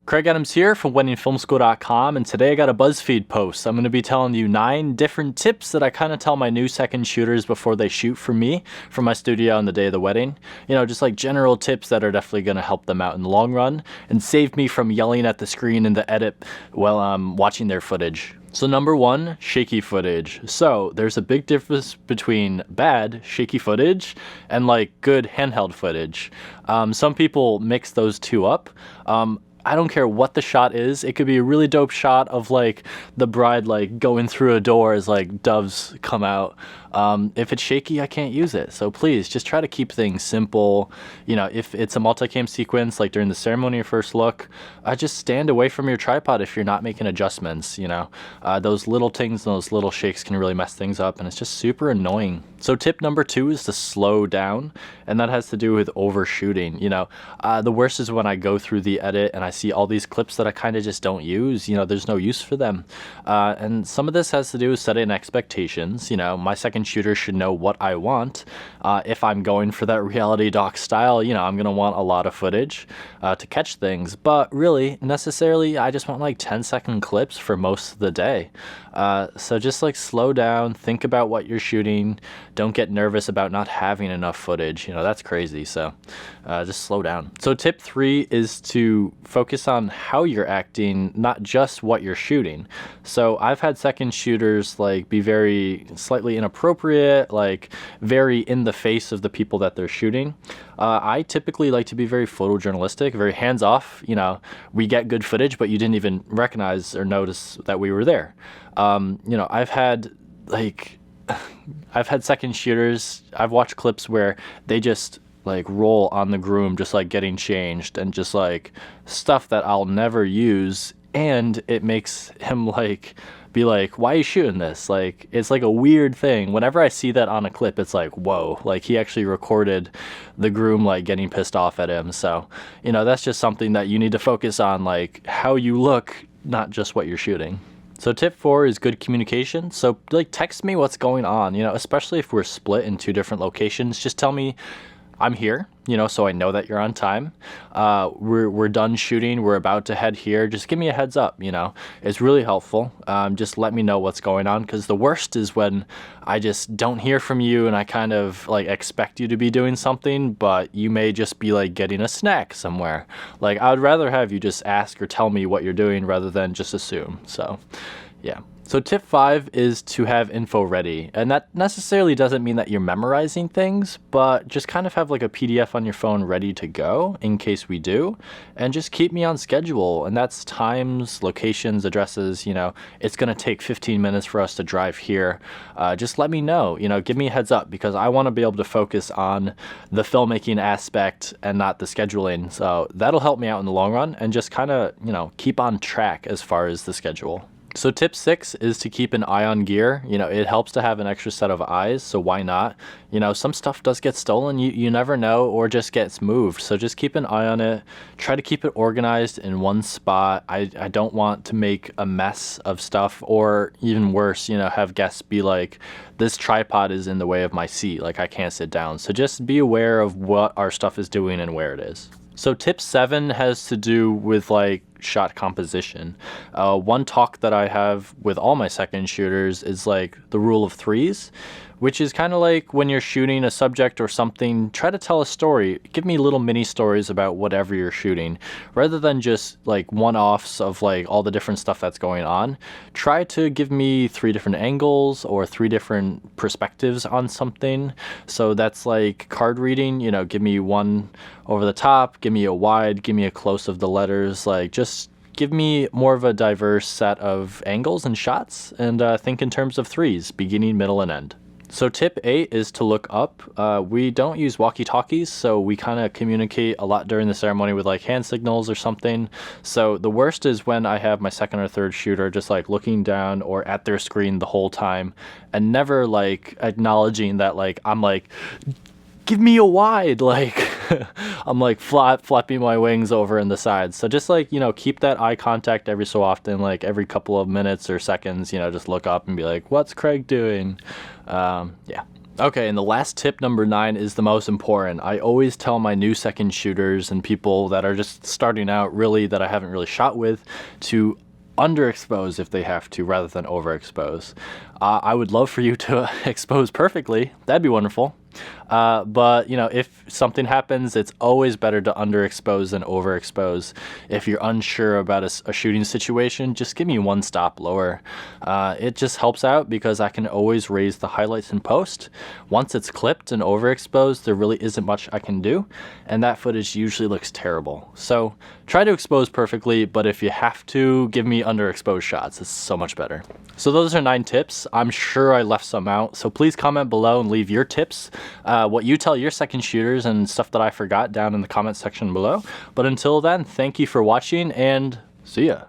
Craig Adams here from WeddingFilmSchool.com, and today I got a BuzzFeed post. I'm going to be telling you 9 different tips that I kind of tell my new second shooters before they shoot for me from my studio on the day of the wedding. You know, just like general tips that are definitely going to help them out in the long run and save me from yelling at the screen in the edit while I'm watching their footage. So number 1, shaky footage. So there's a big difference between bad shaky footage and like good handheld footage. Some people mix those two up. I don't care what the shot is. It could be a really dope shot of like the bride like going through a door as like doves come out. If it's shaky, I can't use it. So please just try to keep things simple. You know, if it's a multicam sequence like during the ceremony or first look, just stand away from your tripod if you're not making adjustments. You know, those little things, those little shakes can really mess things up, and it's just super annoying. So tip number 2 is to slow down, and that has to do with overshooting. You know, the worst is when I go through the edit and I see all these clips that I kind of just don't use. You know, there's no use for them. And some of this has to do with setting expectations. You know, my second shooter should know what I want. If I'm going for that reality doc style, you know, I'm going to want a lot of footage to catch things. But really, necessarily, I just want like 10-second clips for most of the day. So just like slow down, think about what you're shooting. Don't get nervous about not having enough footage. You know, that's crazy. So just slow down. So tip 3 is to focus on how you're acting, not just what you're shooting. So I've had second shooters like be very slightly inappropriate, like very in the face of the people that they're shooting. I typically like to be very photojournalistic, very hands-off. You know, we get good footage, but you didn't even recognize or notice that we were there. You know, I've had second shooters. I've watched clips where they just like roll on the groom, just like getting changed and just like stuff that I'll never use. And it makes him like be like, why are you shooting this? Like, it's like a weird thing. Whenever I see that on a clip, it's like, whoa, like he actually recorded the groom like getting pissed off at him. So, you know, that's just something that you need to focus on, like how you look, not just what you're shooting. So tip 4 is good communication. So like text me what's going on, you know, especially if we're split in 2 different locations. Just tell me I'm here, you know, so I know that you're on time. We're done shooting. We're about to head here. Just give me a heads up, you know. It's really helpful. Just let me know what's going on, because the worst is when I just don't hear from you and I kind of like expect you to be doing something, but you may just be like getting a snack somewhere. Like, I would rather have you just ask or tell me what you're doing rather than just assume. So, yeah. So tip 5 is to have info ready. And that necessarily doesn't mean that you're memorizing things, but just kind of have like a PDF on your phone ready to go in case we do. And just keep me on schedule. And that's times, locations, addresses. You know, it's going to take 15 minutes for us to drive here. Just let me know, you know, give me a heads up, because I want to be able to focus on the filmmaking aspect and not the scheduling. So that'll help me out in the long run and just kind of, you know, keep on track as far as the schedule. So tip 6 is to keep an eye on gear. You know, it helps to have an extra set of eyes, so why not? You know, some stuff does get stolen, you never know, or just gets moved. So just keep an eye on it. Try to keep it organized in one spot. I don't want to make a mess of stuff, or even worse, you know, have guests be like, this tripod is in the way of my seat, like I can't sit down. So just be aware of what our stuff is doing and where it is. So tip 7 has to do with like shot composition. One talk that I have with all my second shooters is like the rule of 3s, which is kind of like when you're shooting a subject or something, try to tell a story. Give me little mini stories about whatever you're shooting, rather than just like one-offs of like all the different stuff that's going on. Try to give me 3 different angles or 3 different perspectives on something. So that's like card reading, you know, give me one over the top, give me a wide, give me a close of the letters, like just give me more of a diverse set of angles and shots, and think in terms of 3s, beginning, middle, and end. So tip 8 is to look up. We don't use walkie-talkies, so we kind of communicate a lot during the ceremony with like hand signals or something. So the worst is when I have my second or third shooter just like looking down or at their screen the whole time and never like acknowledging that like I'm like, give me a wide, like I'm like flapping my wings over in the sides. So just like, you know, keep that eye contact every so often, like every couple of minutes or seconds, you know, just look up and be like, what's Craig doing? Yeah. Okay, and the last tip, number 9, is the most important. I always tell my new second shooters and people that are just starting out, really, that I haven't really shot with, to underexpose if they have to, rather than overexpose. I would love for you to expose perfectly. That'd be wonderful. But you know, if something happens, it's always better to underexpose than overexpose. If you're unsure about a shooting situation, just give me one stop lower. It just helps out because I can always raise the highlights in post. Once it's clipped and overexposed, there really isn't much I can do, and that footage usually looks terrible. So try to expose perfectly, but if you have to, give me underexposed shots. It's so much better. So those are 9 tips. I'm sure I left some out, so please comment below and leave your tips, what you tell your second shooters, and stuff that I forgot down in the comment section below. But until then, thank you for watching, and see ya.